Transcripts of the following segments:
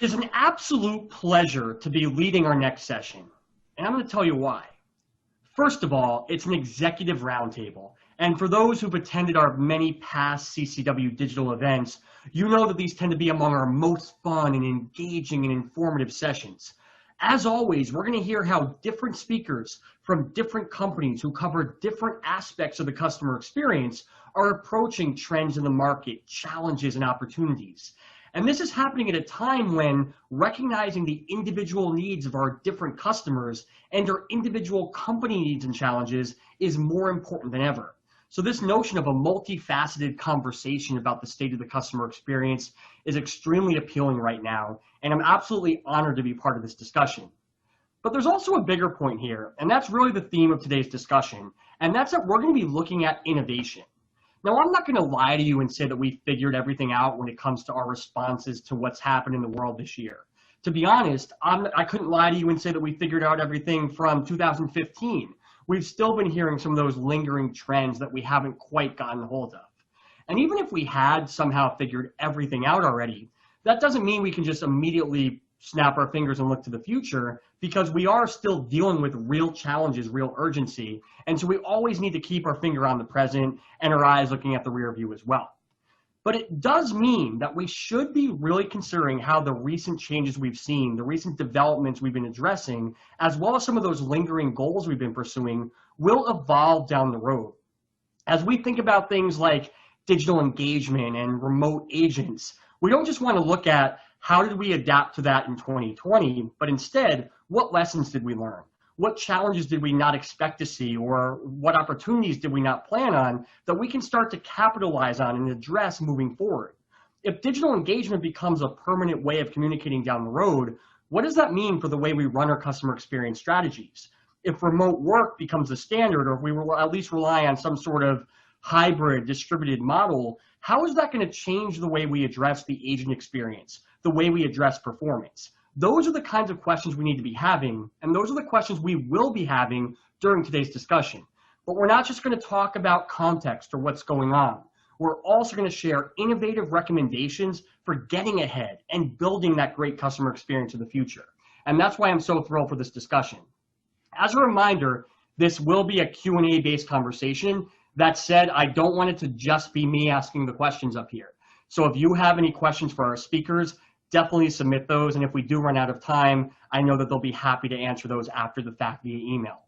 It's an absolute pleasure to be leading our next session, and I'm going to tell you why. First of all, it's an executive roundtable, and for those who've attended our many past CCW digital events, you know that these tend to be among our most fun and engaging and informative sessions. As always, we're going to hear how different speakers from different companies who cover different aspects of the customer experience are approaching trends in the market, challenges, and opportunities. And this is happening at a time when recognizing the individual needs of our different customers and their individual company needs and challenges is more important than ever. So this notion of a multifaceted conversation about the state of the customer experience is extremely appealing right now, and I'm absolutely honored to be part of this discussion. But there's also a bigger point here, and that's really the theme of today's discussion, and that's that we're going to be looking at innovation. Now, I'm not going to lie to you and say that we figured everything out when it comes to our responses to what's happened in the world this year. To be honest, I couldn't lie to you and say that we figured out everything from 2015. We've still been hearing some of those lingering trends that we haven't quite gotten hold of. And even if we had somehow figured everything out already, that doesn't mean we can just immediately snap our fingers and look to the future, because we are still dealing with real challenges, real urgency. And so we always need to keep our finger on the present and our eyes looking at the rear view as well. But it does mean that we should be really considering how the recent changes we've seen, the recent developments we've been addressing, as well as some of those lingering goals we've been pursuing, will evolve down the road. As we think about things like digital engagement and remote agents, we don't just want to look at how did we adapt to that in 2020, but instead, what lessons did we learn? What challenges did we not expect to see, or what opportunities did we not plan on that we can start to capitalize on and address moving forward? If digital engagement becomes a permanent way of communicating down the road, what does that mean for the way we run our customer experience strategies? If remote work becomes the standard, or if we will at least rely on some sort of hybrid distributed model, how is that going to change the way we address the agent experience, the way we address performance? Those are the kinds of questions we need to be having, and those are the questions we will be having during today's discussion. But we're not just going to talk about context or what's going on. We're also going to share innovative recommendations for getting ahead and building that great customer experience in the future. And that's why I'm so thrilled for this discussion. As a reminder, this will be a Q&A based conversation. That said, I don't want it to just be me asking the questions up here. So if you have any questions for our speakers, definitely submit those. And if we do run out of time, I know that they'll be happy to answer those after the fact via email.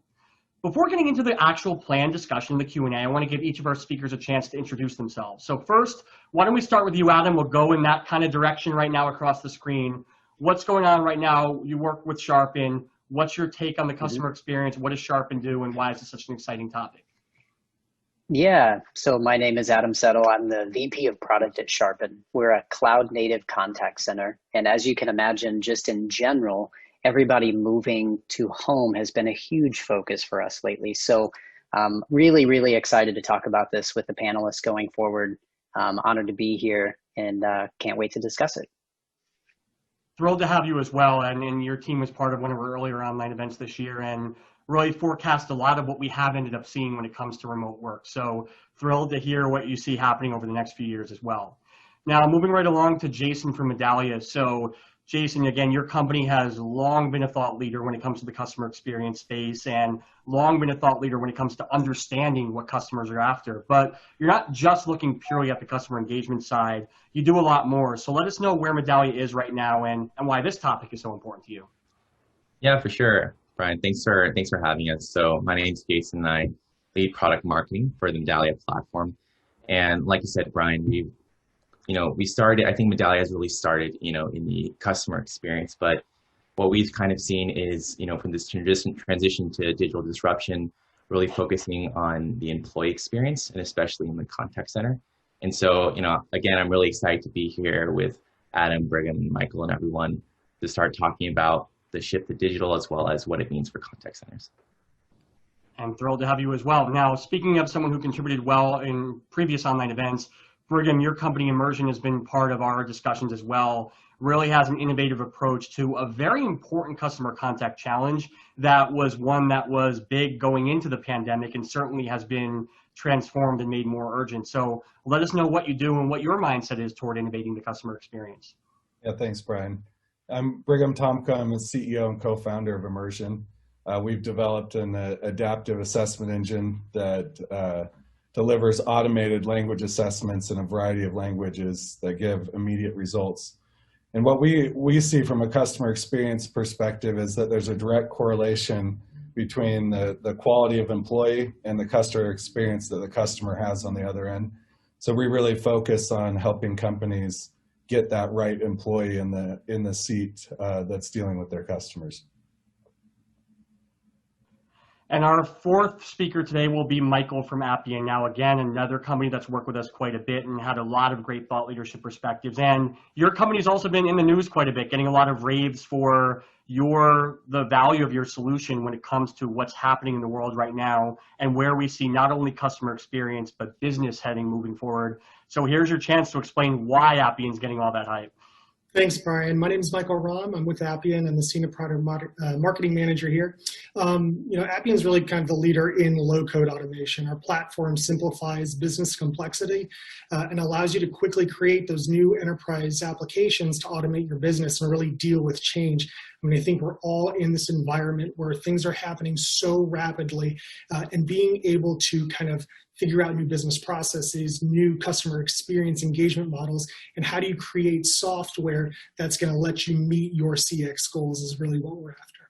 Before getting into the actual planned discussion, the Q&A, I want to give each of our speakers a chance to introduce themselves. So first, why don't we start with you, Adam? We'll go in that kind of direction right now across the screen. What's going on right now? You work with Sharpen. What's your take on the customer experience? What does Sharpen do, and why is this such an exciting topic? Yeah, so my name is Adam Settle. I'm the VP of Product at Sharpen. We're a cloud-native contact center. And as you can imagine, just in general, everybody moving to home has been a huge focus for us lately. So really, really excited to talk about this with the panelists going forward. Honored to be here and can't wait to discuss it. Thrilled to have you as well. And your team was part of one of our earlier online events this year, and really forecast a lot of what we have ended up seeing when it comes to remote work. So thrilled to hear what you see happening over the next few years as well. Now, moving right along to Jason from Medallia. So Jason, again, your company has long been a thought leader when it comes to the customer experience space, and long been a thought leader when it comes to understanding what customers are after. But you're not just looking purely at the customer engagement side. You do a lot more. So let us know where Medallia is right now and why this topic is so important to you. Yeah, for sure. Brian, thanks for having us. So my name's Jason, and I lead product marketing for the Medallia platform. And like you said, Brian, we started, I think Medallia has really started, in the customer experience, but what we've kind of seen is, from this transition to digital disruption, really focusing on the employee experience, and especially in the contact center. And so, again, I'm really excited to be here with Adam, Brigham, and Michael, and everyone to start talking about the shift to digital, as well as what it means for contact centers. I'm thrilled to have you as well. Now, speaking of someone who contributed well in previous online events, Brigham, your company Immersion has been part of our discussions as well. Really has an innovative approach to a very important customer contact challenge that was one that was big going into the pandemic and certainly has been transformed and made more urgent. So let us know what you do and what your mindset is toward innovating the customer experience. Yeah, thanks, Brian. I'm Brigham Tomco. I'm the CEO and co-founder of Immersion. We've developed an adaptive assessment engine that delivers automated language assessments in a variety of languages that give immediate results. And what we see from a customer experience perspective is that there's a direct correlation between the quality of employee and the customer experience that the customer has on the other end. So we really focus on helping companies get that right employee in the seat that's dealing with their customers. And our fourth speaker today will be Michael from Appian. Now, again, another company that's worked with us quite a bit and had a lot of great thought leadership perspectives. And your company's also been in the news quite a bit, getting a lot of raves for the value of your solution when it comes to what's happening in the world right now and where we see not only customer experience, but business heading moving forward. So here's your chance to explain why Appian's getting all that hype. Thanks, Brian. My name is Michael Rahm. I'm with Appian. I'm the Senior Product Marketing Manager here. Appian's really kind of the leader in low-code automation. Our platform simplifies business complexity and allows you to quickly create those new enterprise applications to automate your business and really deal with change. I mean, I think we're all in this environment where things are happening so rapidly, and being able to kind of figure out new business processes, new customer experience engagement models, and how do you create software that's going to let you meet your CX goals is really what we're after.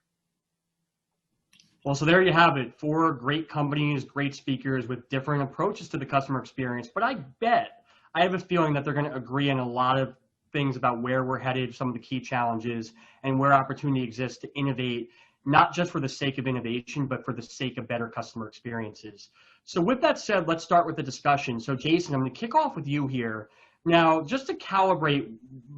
Well, so there you have it. 4 great companies, great speakers with different approaches to the customer experience. But I have a feeling that they're going to agree on a lot of things about where we're headed, some of the key challenges, and where opportunity exists to innovate, not just for the sake of innovation, but for the sake of better customer experiences. So with that said, let's start with the discussion. So Jason, I'm going to kick off with you here. Now, just to calibrate,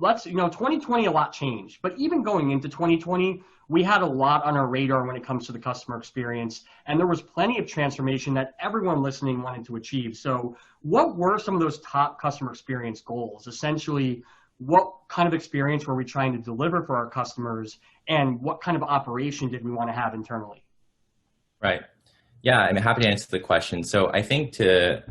2020, a lot changed, but even going into 2020, we had a lot on our radar when it comes to the customer experience, and there was plenty of transformation that everyone listening wanted to achieve. So what were some of those top customer experience goals? Essentially, what kind of experience were we trying to deliver for our customers, and what kind of operation did we want to have internally? Right. Yeah, I'm happy to answer the question. So I think to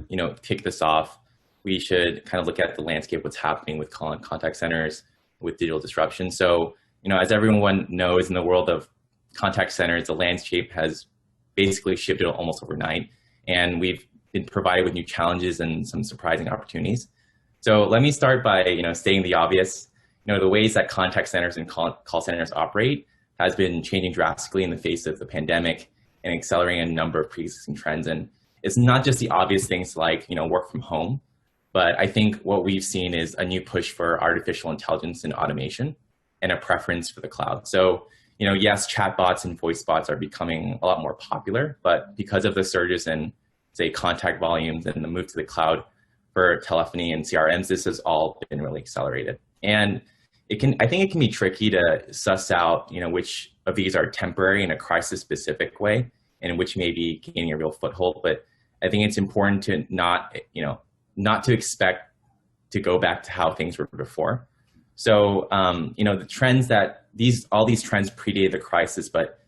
kick this off, we should kind of look at the landscape, what's happening with contact centers, with digital disruption. So as everyone knows, in the world of contact centers, the landscape has basically shifted almost overnight, and we've been provided with new challenges and some surprising opportunities. So let me start by stating the obvious. The ways that contact centers and call centers operate has been changing drastically in the face of the pandemic and accelerating a number of pre-existing trends. And it's not just the obvious things like work from home, but I think what we've seen is a new push for artificial intelligence and automation and a preference for the cloud. So yes, chatbots and voice bots are becoming a lot more popular, but because of the surges in, say, contact volumes and the move to the cloud for telephony and CRMs, this has all been really accelerated. And I think it can be tricky to suss out, which of these are temporary in a crisis-specific way, and which may be gaining a real foothold. But I think it's important to not to expect to go back to how things were before. So, the trends all these trends predated the crisis, but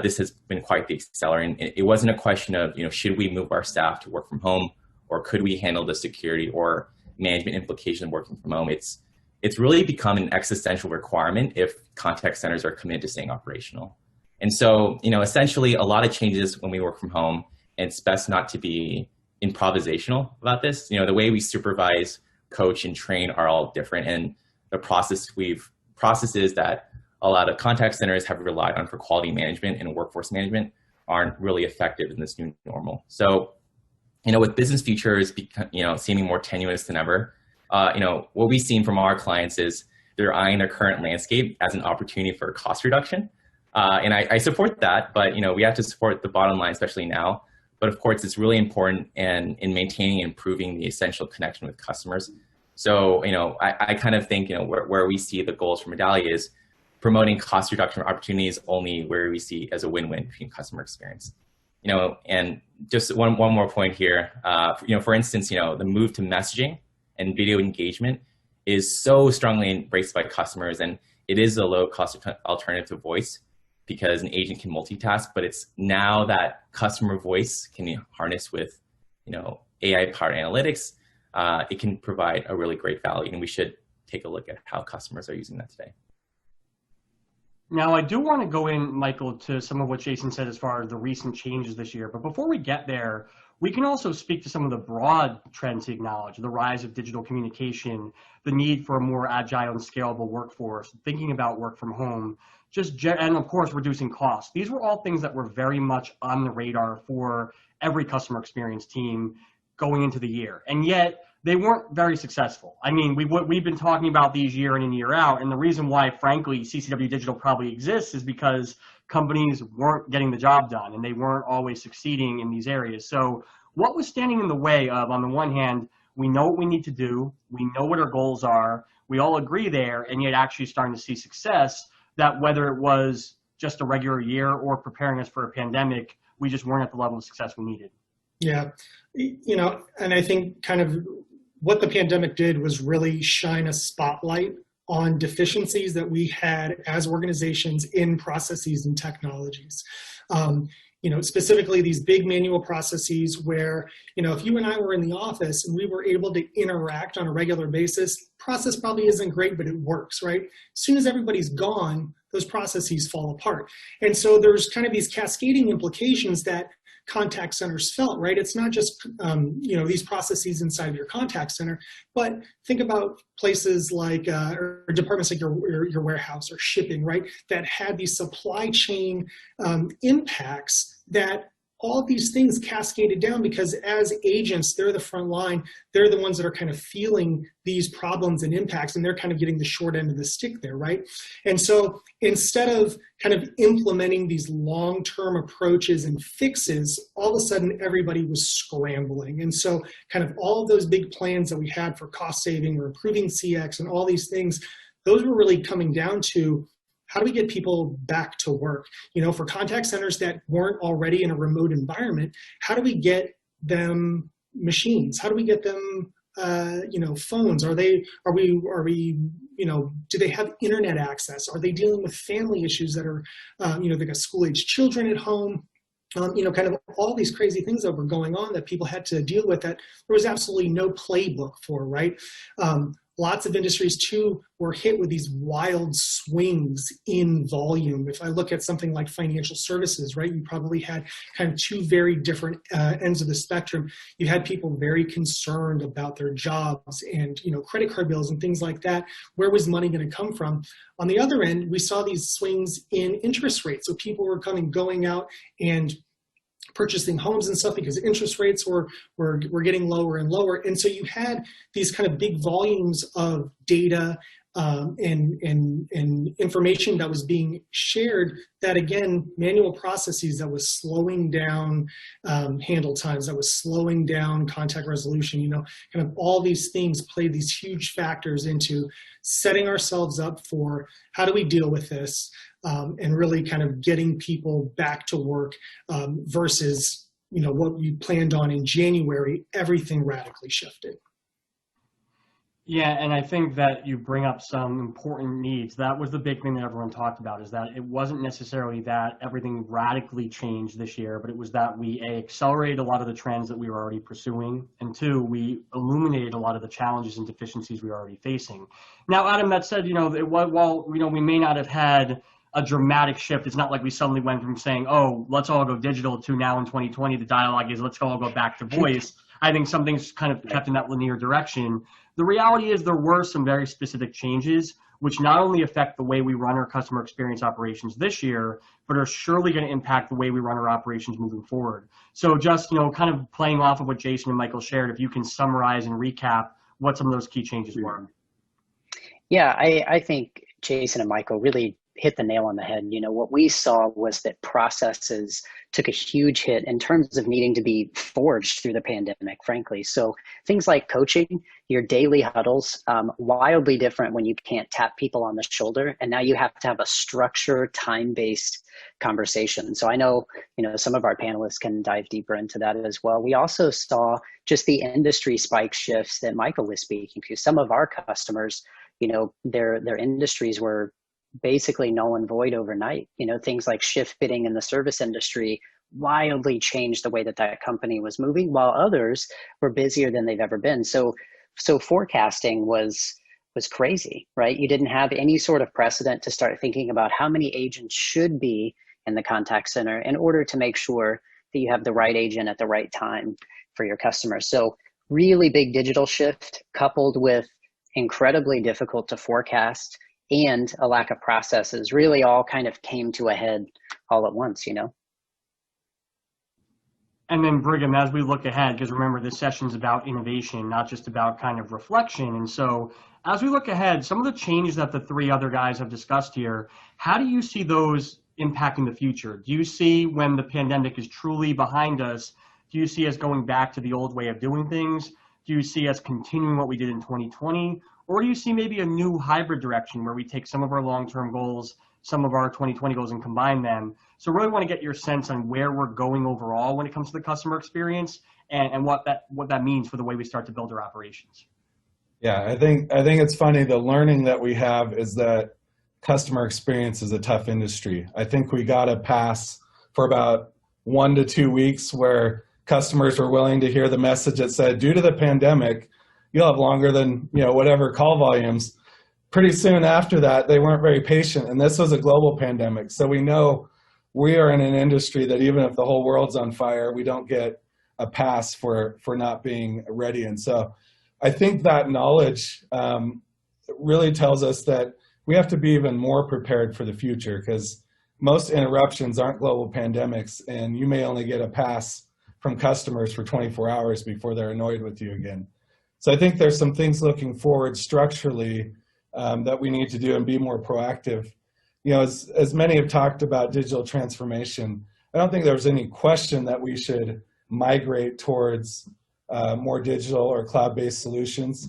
this has been quite the accelerant. It wasn't a question of, should we move our staff to work from home, or could we handle the security or management implications of working from home? It's really become an existential requirement if contact centers are committed to staying operational. And so, essentially a lot of changes when we work from home, and it's best not to be improvisational about this. The way we supervise, coach, and train are all different. And the processes that a lot of contact centers have relied on for quality management and workforce management aren't really effective in this new normal. So, with business futures, seeming more tenuous than ever, what we've seen from our clients is they're eyeing their current landscape as an opportunity for cost reduction. And I support that, but we have to support the bottom line, especially now. But of course, it's really important in maintaining and improving the essential connection with customers. So, I kind of think, where we see the goals for Modality is promoting cost reduction opportunities only where we see as a win-win between customer experience. And just one more point here, for instance, the move to messaging and video engagement is so strongly embraced by customers, and it is a low cost alternative to voice because an agent can multitask, but it's now that customer voice can be harnessed with, AI powered analytics. It can provide a really great value, and we should take a look at how customers are using that today. Now, I do want to go in, Michael, to some of what Jason said as far as the recent changes this year. But before we get there, we can also speak to some of the broad trends he acknowledged, the rise of digital communication, the need for a more agile and scalable workforce, thinking about work from home, and of course, reducing costs. These were all things that were very much on the radar for every customer experience team going into the year. And yet, they weren't very successful. I mean, we've been talking about these year in and year out, and the reason why, frankly, CCW Digital probably exists is because companies weren't getting the job done, and they weren't always succeeding in these areas. So what was standing in the way of, on the one hand, we know what we need to do, we know what our goals are, we all agree there, and yet actually starting to see success, that whether it was just a regular year or preparing us for a pandemic, we just weren't at the level of success we needed. Yeah, and I think kind of what the pandemic did was really shine a spotlight on deficiencies that we had as organizations in processes and technologies. Specifically these big manual processes where, if you and I were in the office and we were able to interact on a regular basis, process probably isn't great, but it works, right? As soon as everybody's gone, those processes fall apart. And so there's kind of these cascading implications that contact centers felt, right? It's not just, these processes inside of your contact center, but think about places like, or departments like your warehouse or shipping, right? That had these supply chain impacts that all of these things cascaded down because as agents, they're the front line. They're the ones that are kind of feeling these problems and impacts, and they're kind of getting the short end of the stick there, right? And so instead of kind of implementing these long-term approaches and fixes, all of a sudden everybody was scrambling. And so kind of all of those big plans that we had for cost saving or improving CX and all these things, those were really coming down to how do we get people back to work? For contact centers that weren't already in a remote environment, how do we get them machines? How do we get them, phones? Do they have internet access? Are they dealing with family issues that are, they got school-age children at home? Kind of all these crazy things that were going on that people had to deal with that there was absolutely no playbook for, right? Lots of industries too were hit with these wild swings in volume. If I look at something like financial services, right, you probably had kind of two very different ends of the spectrum. You had people very concerned about their jobs and, credit card bills and things like that. Where was money going to come from? On the other end, we saw these swings in interest rates. So people were going out and purchasing homes and stuff because interest rates were getting lower and lower. And so you had these kind of big volumes of data and information that was being shared that, again, manual processes that was slowing down handle times, that was slowing down contact resolution, kind of all these things played these huge factors into setting ourselves up for how do we deal with this and really kind of getting people back to work versus, what you planned on in January, everything radically shifted. Yeah, and I think that you bring up some important needs. That was the big thing that everyone talked about, is that it wasn't necessarily that everything radically changed this year, but it was that we, A, accelerated a lot of the trends that we were already pursuing, and two, we illuminated a lot of the challenges and deficiencies we were already facing. Now, Adam, that said, while we may not have had a dramatic shift, it's not like we suddenly went from saying, oh, let's all go digital to now in 2020, the dialogue is let's all go back to voice. I think something's kind of kept in that linear direction. The reality is there were some very specific changes which not only affect the way we run our customer experience operations this year, but are surely going to impact the way we run our operations moving forward. So just, kind of playing off of what Jason and Michael shared, if you can summarize and recap what some of those key changes were. Yeah, I think Jason and Michael really hit the nail on the head. What we saw was that processes took a huge hit in terms of needing to be forged through the pandemic, frankly. So things like coaching, your daily huddles, wildly different when you can't tap people on the shoulder. And now you have to have a structured, time-based conversation. So I know, some of our panelists can dive deeper into that as well. We also saw just the industry spike shifts that Michael was speaking to. Some of our customers, their industries were basically null and void overnight. Things like shift bidding in the service industry wildly changed the way that company was moving, while others were busier than they've ever been. So forecasting was was crazy, right? You didn't have any sort of precedent to start thinking about how many agents should be in the contact center in order to make sure that you have the right agent at the right time for your customers. So really big digital shift coupled with incredibly difficult to forecast and a lack of processes really all kind of came to a head all at once, you know? And then Brigham, as we look ahead, because remember this session's about innovation, not just about kind of reflection. And so as we look ahead, some of the changes that the three other guys have discussed here, how do you see those impacting the future? Do you see when the pandemic is truly behind us, do you see us going back to the old way of doing things? Do you see us continuing what we did in 2020? Or do you see maybe a new hybrid direction where we take some of our long-term goals, some of our 2020 goals and combine them? So really want to get your sense on where we're going overall when it comes to the customer experience and what that means for the way we start to build our operations. Yeah, I think it's funny. The learning that we have is that customer experience is a tough industry. I think we got a pass for about 1 to 2 weeks where customers were willing to hear the message that said, due to the pandemic, you'll have longer than, whatever call volumes. Pretty soon after that, they weren't very patient. And this was a global pandemic. So we know we are in an industry that even if the whole world's on fire, we don't get a pass for not being ready. And so I think that knowledge really tells us that we have to be even more prepared for the future, because most interruptions aren't global pandemics, and you may only get a pass from customers for 24 hours before they're annoyed with you again. So I think there's some things looking forward structurally that we need to do and be more proactive. As many have talked about digital transformation, I don't think there's any question that we should migrate towards more digital or cloud-based solutions.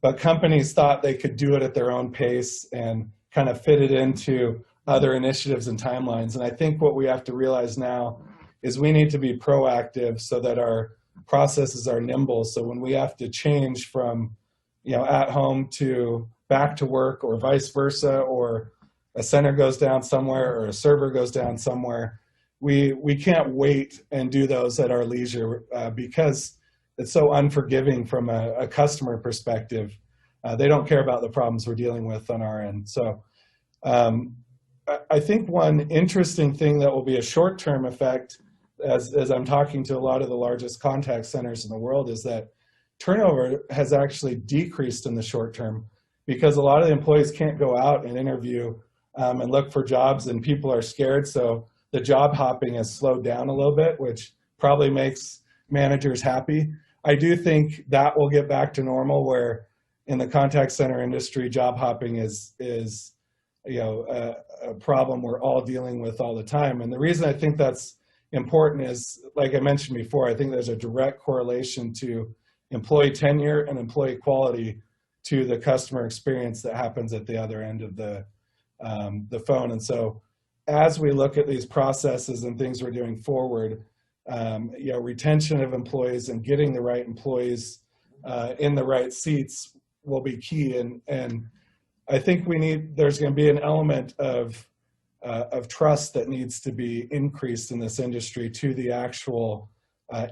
But companies thought they could do it at their own pace and kind of fit it into other initiatives and timelines. And I think what we have to realize now is we need to be proactive so that our processes are nimble. So when we have to change from, at home to back to work, or vice versa, or a center goes down somewhere or a server goes down somewhere, we can't wait and do those at our leisure because it's so unforgiving from a customer perspective. They don't care about the problems we're dealing with on our end. So I think one interesting thing that will be a short-term effect, as I'm talking to a lot of the largest contact centers in the world, is that turnover has actually decreased in the short term, because a lot of the employees can't go out and interview and look for jobs, and people are scared. So the job hopping has slowed down a little bit, which probably makes managers happy. I do think that will get back to normal, where in the contact center industry, job hopping is a problem we're all dealing with all the time. And the reason I think that's important is, like I mentioned before, I think there's a direct correlation to employee tenure and employee quality to the customer experience that happens at the other end of the phone. And so as we look at these processes and things we're doing forward, retention of employees and getting the right employees in the right seats will be key. And I think there's going to be an element of trust that needs to be increased in this industry to the actual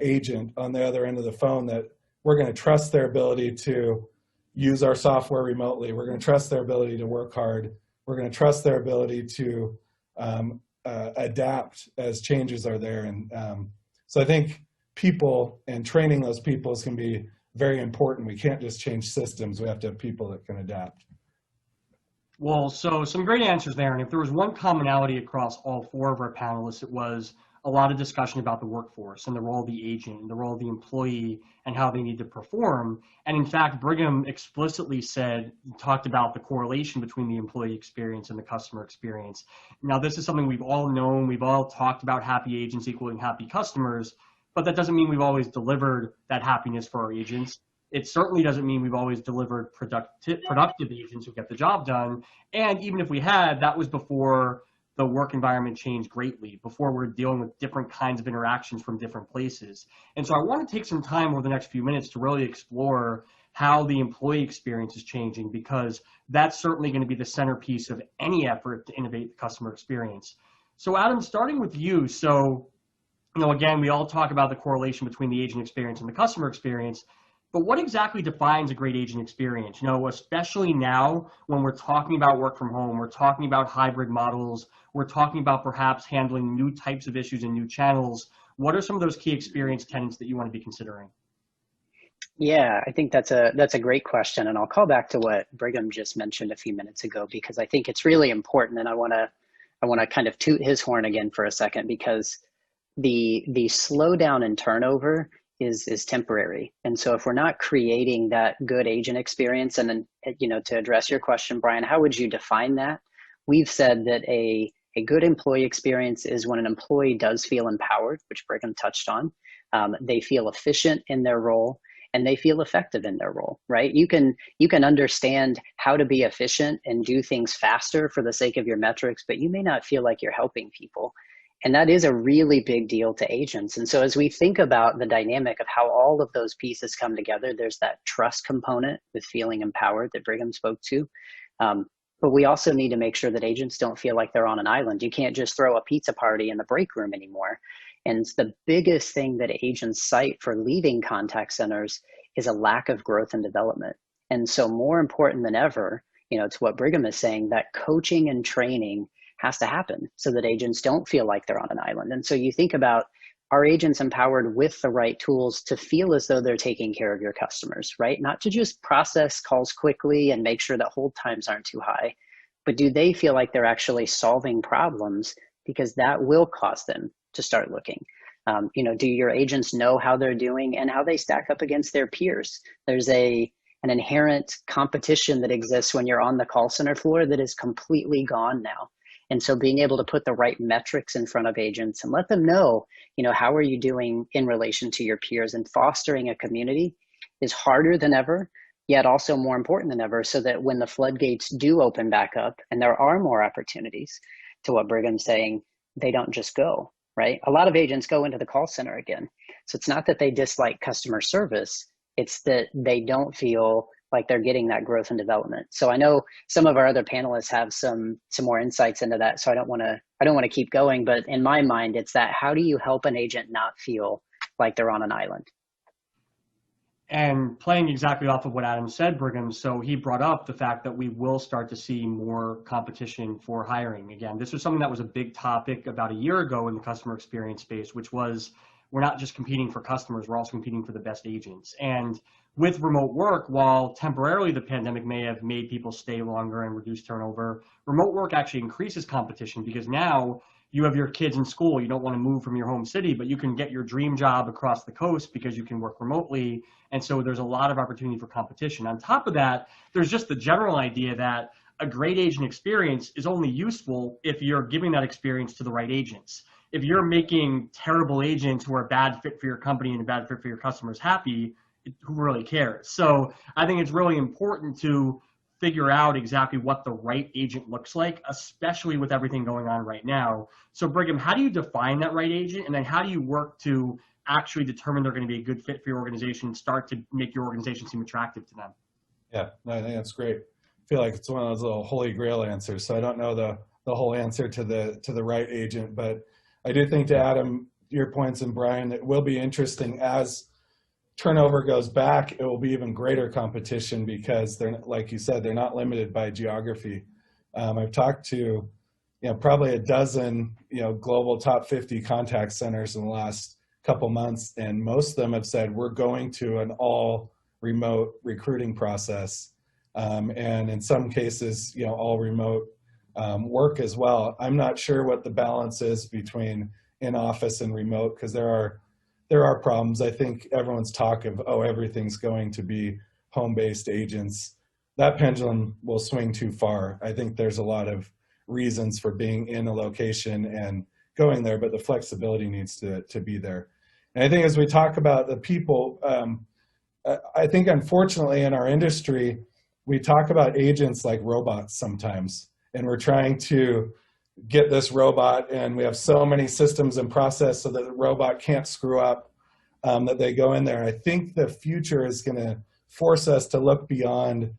agent on the other end of the phone, that we're going to trust their ability to use our software remotely. We're going to trust their ability to work hard. We're going to trust their ability to adapt as changes are there. And so I think people and training those people is going to be very important. We can't just change systems. We have to have people that can adapt. Well, so some great answers there. And if there was one commonality across all four of our panelists, it was a lot of discussion about the workforce and the role of the agent and the role of the employee and how they need to perform. And in fact, Brigham explicitly talked about the correlation between the employee experience and the customer experience. Now, this is something we've all known. We've all talked about happy agents equaling happy customers, but that doesn't mean we've always delivered that happiness for our agents. It certainly doesn't mean we've always delivered productive agents who get the job done. And even if we had, that was before the work environment changed greatly, before we're dealing with different kinds of interactions from different places. And so I want to take some time over the next few minutes to really explore how the employee experience is changing, because that's certainly going to be the centerpiece of any effort to innovate the customer experience. So Adam, starting with you. So, again, we all talk about the correlation between the agent experience and the customer experience. But what exactly defines a great agent experience? You know, especially now when we're talking about work from home, we're talking about hybrid models, we're talking about perhaps handling new types of issues and new channels. What are some of those key experience tenets that you want to be considering? Yeah, I think that's a great question, and I'll call back to what Brigham just mentioned a few minutes ago because I think it's really important, and I want to kind of toot his horn again for a second because the slowdown in turnover is temporary, and so if we're not creating that good agent experience, and then to address your question, Brian, how would you define that? We've said that a good employee experience is when an employee does feel empowered, which Brigham touched on. They feel efficient in their role. And they feel effective in their role, right? You can understand how to be efficient and do things faster for the sake of your metrics, but you may not feel like you're helping people. And that is a really big deal to agents. And so as we think about the dynamic of how all of those pieces come together, there's that trust component with feeling empowered that Brigham spoke to. But we also need to make sure that agents don't feel like they're on an island. You can't just throw a pizza party in the break room anymore. And the biggest thing that agents cite for leaving contact centers is a lack of growth and development. And so more important than ever, to what Brigham is saying, that coaching and training has to happen so that agents don't feel like they're on an island. And so you think about, are agents empowered with the right tools to feel as though they're taking care of your customers, right? Not to just process calls quickly and make sure that hold times aren't too high, but do they feel like they're actually solving problems, because that will cause them to start looking. Do your agents know how they're doing and how they stack up against their peers? There's an inherent competition that exists when you're on the call center floor that is completely gone now. And so being able to put the right metrics in front of agents and let them know, how are you doing in relation to your peers, and fostering a community is harder than ever, yet also more important than ever, so that when the floodgates do open back up and there are more opportunities, to what Brigham's saying, they don't just go, right? A lot of agents go into the call center again. So it's not that they dislike customer service, it's that they don't feel like they're getting that growth and development. So I know some of our other panelists have some more insights into that. So I don't want to keep going, but in my mind, it's that, how do you help an agent not feel like they're on an island? And playing exactly off of what Adam said, Brigham, so he brought up the fact that we will start to see more competition for hiring. Again, this was something that was a big topic about a year ago in the customer experience space, which was, we're not just competing for customers, we're also competing for the best agents. And with remote work, while temporarily the pandemic may have made people stay longer and reduce turnover, remote work actually increases competition, because now you have your kids in school, you don't want to move from your home city, but you can get your dream job across the coast because you can work remotely. And so there's a lot of opportunity for competition. On top of that, there's just the general idea that a great agent experience is only useful if you're giving that experience to the right agents. If you're making terrible agents who are a bad fit for your company and a bad fit for your customers happy, who really cares? So I think it's really important to figure out exactly what the right agent looks like, especially with everything going on right now. So Brigham, how do you define that right agent? And then how do you work to actually determine they're going to be a good fit for your organization and start to make your organization seem attractive to them? Yeah, I think that's great. I feel like it's one of those little holy grail answers. So I don't know the whole answer to the right agent, but I do think, to Adam, your points, and Brian, it will be interesting as turnover goes back. It will be even greater competition because they're, like you said, they're not limited by geography. I've talked to, probably a dozen, global top 50 contact centers in the last couple months, and most of them have said, we're going to an all remote recruiting process. And in some cases, all remote work as well. I'm not sure what the balance is between in-office and remote, because there are problems. I think everyone's talk of, everything's going to be home-based agents. That pendulum will swing too far. I think there's a lot of reasons for being in a location and going there, but the flexibility needs to be there. And I think as we talk about the people, I think unfortunately in our industry, we talk about agents like robots sometimes, and we're trying to get this robot, and we have so many systems and process so that the robot can't screw up, that they go in there. I think the future is going to force us to look beyond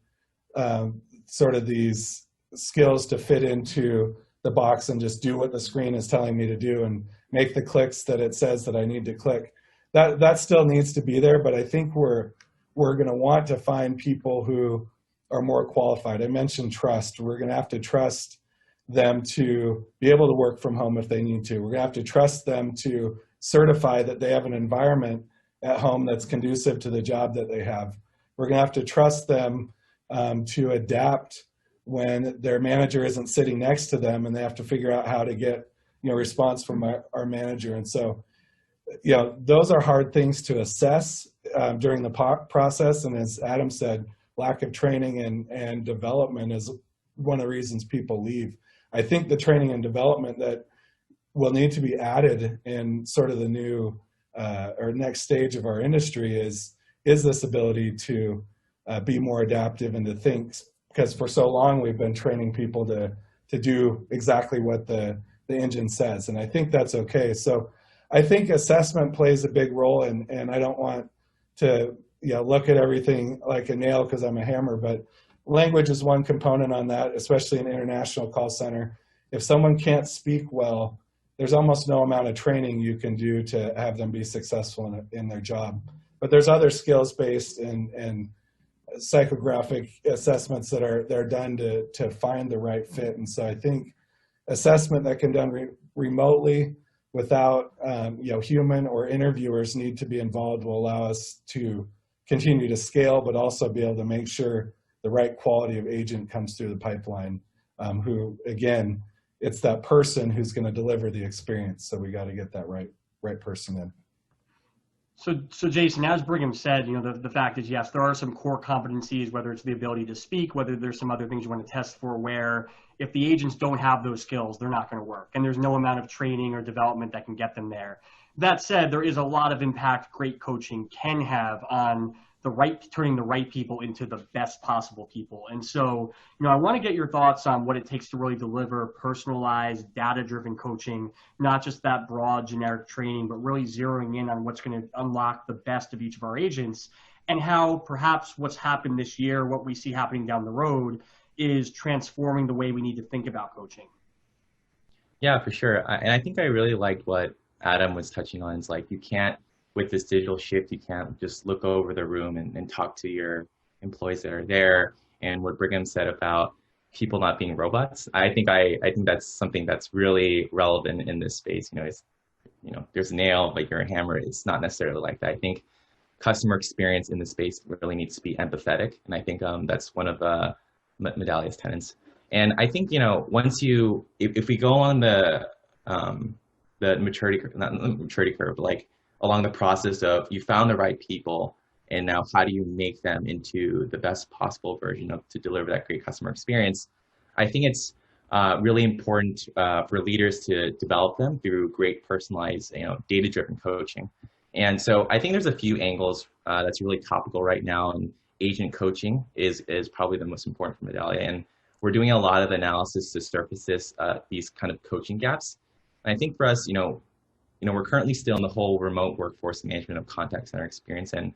sort of these skills to fit into the box and just do what the screen is telling me to do and make the clicks that it says that I need to click. That still needs to be there, but I think we're we're going to want to find people who are more qualified. I mentioned trust. We're going to have to trust them to be able to work from home if they need to. We're going to have to trust them to certify that they have an environment at home that's conducive to the job that they have. We're going to have to trust them to adapt when their manager isn't sitting next to them and they have to figure out how to get response from our manager. And so those are hard things to assess during the process. And as Adam said, lack of training and development is one of the reasons people leave. I think the training and development that will need to be added in sort of the new or next stage of our industry is this ability to be more adaptive and to think, because for so long we've been training people to do exactly what the engine says. And I think that's okay. So I think assessment plays a big role, and I don't want to look at everything like a nail because I'm a hammer, but language is one component on that, especially in an international call center. If someone can't speak well, there's almost no amount of training you can do to have them be successful in their job. But there's other skills-based and psychographic assessments that are done to find the right fit. And so I think assessment that can be done remotely without human or interviewers need to be involved will allow us to continue to scale, but also be able to make sure the right quality of agent comes through the pipeline, who, again, it's that person who's going to deliver the experience. So we got to get that right person in. So Jason, as Brigham said, the fact is, yes, there are some core competencies, whether it's the ability to speak, whether there's some other things you want to test for, where if the agents don't have those skills, they're not going to work. And there's no amount of training or development that can get them there. That said, there is a lot of impact great coaching can have on turning the right people into the best possible people. And so, I want to get your thoughts on what it takes to really deliver personalized, data-driven coaching, not just that broad, generic training, but really zeroing in on what's going to unlock the best of each of our agents, and how perhaps what's happened this year, what we see happening down the road, is transforming the way we need to think about coaching. Yeah, for sure. And I think I really liked what Adam was touching on. It's like, you can't, with this digital shift, you can't just look over the room and talk to your employees that are there. And what Brigham said about people not being robots, I think that's something that's really relevant in this space. There's a nail, but you're a hammer. It's not necessarily like that. I think customer experience in the space really needs to be empathetic, and I think that's one of Modality's tenets. And I think if we go on the maturity curve, not the maturity curve, but like along the process of you found the right people, and now how do you make them into the best possible version to deliver that great customer experience? I think it's really important for leaders to develop them through great personalized, data-driven coaching. And so I think there's a few angles that's really topical right now, and agent coaching is probably the most important for Modality. And we're doing a lot of analysis to surface these kind of coaching gaps. And I think for us, we're currently still in the whole remote workforce management of contact center experience. And,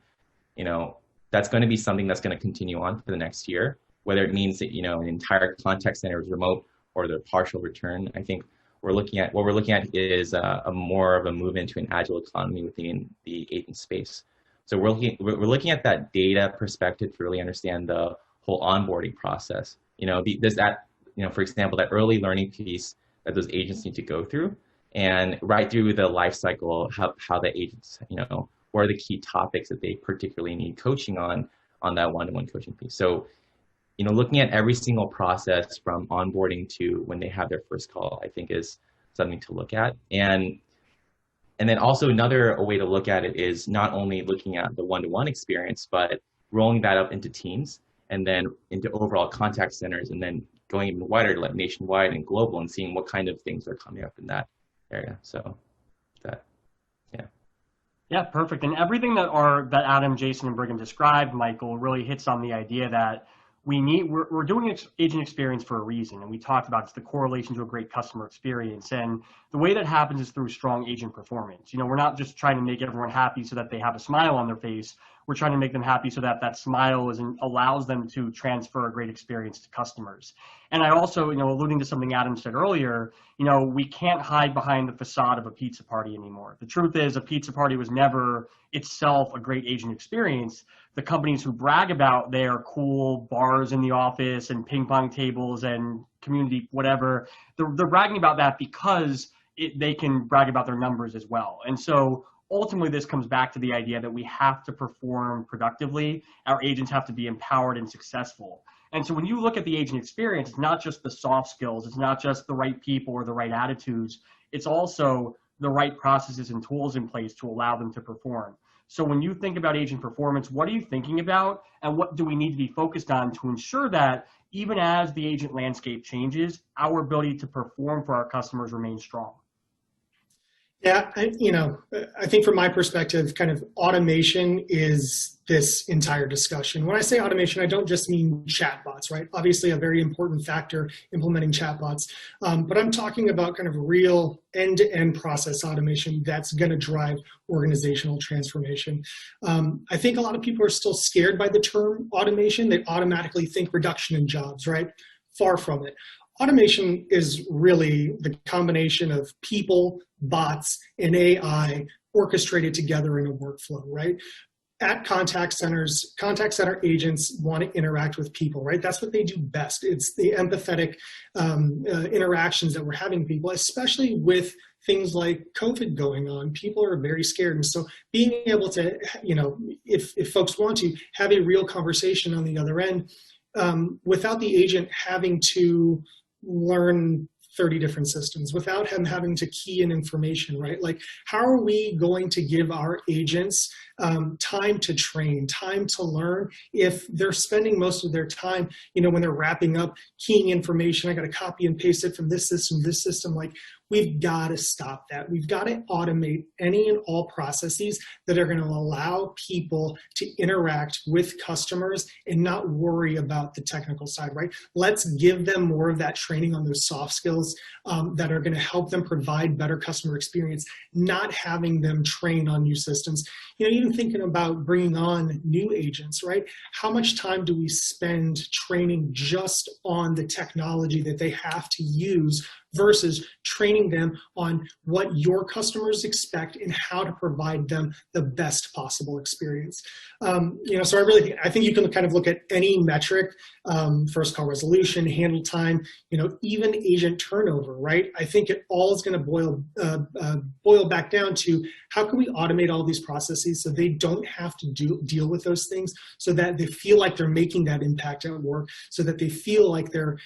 that's going to be something that's going to continue on for the next year, whether it means that, an entire contact center is remote or the partial return. I think what we're looking at is a more of a move into an agile economy within the agent space. So we're looking at that data perspective to really understand the whole onboarding process. There's that, for example, that early learning piece that those agents need to go through, and right through the life cycle, how the agents, what are the key topics that they particularly need coaching on that one-to-one coaching piece. So, looking at every single process from onboarding to when they have their first call, I think is something to look at. And then also another way to look at it is not only looking at the one-to-one experience, but rolling that up into teams and then into overall contact centers, and then going even wider to like nationwide and global, and seeing what kind of things are coming up in that area. So that, yeah. Yeah, perfect. And everything that Adam, Jason, and Brigham described, Michael, really hits on the idea that we're doing agent experience for a reason. And we talked about it's the correlation to a great customer experience. And the way that happens is through strong agent performance. We're not just trying to make everyone happy so that they have a smile on their face. We're trying to make them happy so that that smile allows them to transfer a great experience to customers. And I also, alluding to something Adam said earlier, we can't hide behind the facade of a pizza party anymore. The truth is a pizza party was never itself a great agent experience. The companies who brag about their cool bars in the office and ping pong tables and community whatever, they're bragging about that because they can brag about their numbers as well. And so ultimately this comes back to the idea that we have to perform productively. Our agents have to be empowered and successful. And so when you look at the agent experience, it's not just the soft skills, it's not just the right people or the right attitudes, it's also the right processes and tools in place to allow them to perform. So when you think about agent performance, what are you thinking about, and what do we need to be focused on to ensure that even as the agent landscape changes, our ability to perform for our customers remains strong? Yeah, I think from my perspective, kind of automation is this entire discussion. When I say automation, I don't just mean chatbots, right? Obviously a very important factor implementing chatbots, but I'm talking about kind of real end-to-end process automation that's going to drive organizational transformation. I think a lot of people are still scared by the term automation. They automatically think reduction in jobs, right? Far from it. Automation is really the combination of people, bots, and AI orchestrated together in a workflow, right? At contact centers, contact center agents want to interact with people, right? That's what they do best. It's the empathetic interactions that we're having with people, especially with things like COVID going on. People are very scared. And so being able to, if folks want to have a real conversation on the other end, without the agent having to learn 30 different systems, without him having to key in information, right? Like, how are we going to give our agents time to train, time to learn, if they're spending most of their time, when they're wrapping up, keying information, I got to copy and paste it from this system, like, we've got to stop that. We've got to automate any and all processes that are going to allow people to interact with customers and not worry about the technical side, right? Let's give them more of that training on those soft skills that are going to help them provide better customer experience, not having them train on new systems. Even thinking about bringing on new agents, right? How much time do we spend training just on the technology that they have to use versus training them on what your customers expect and how to provide them the best possible experience. So I think you can kind of look at any metric, first call resolution, handle time, even agent turnover, right? I think it all is going to boil back down to how can we automate all these processes so they don't have to deal with those things, so that they feel like they're making that impact at work, so that they feel like they're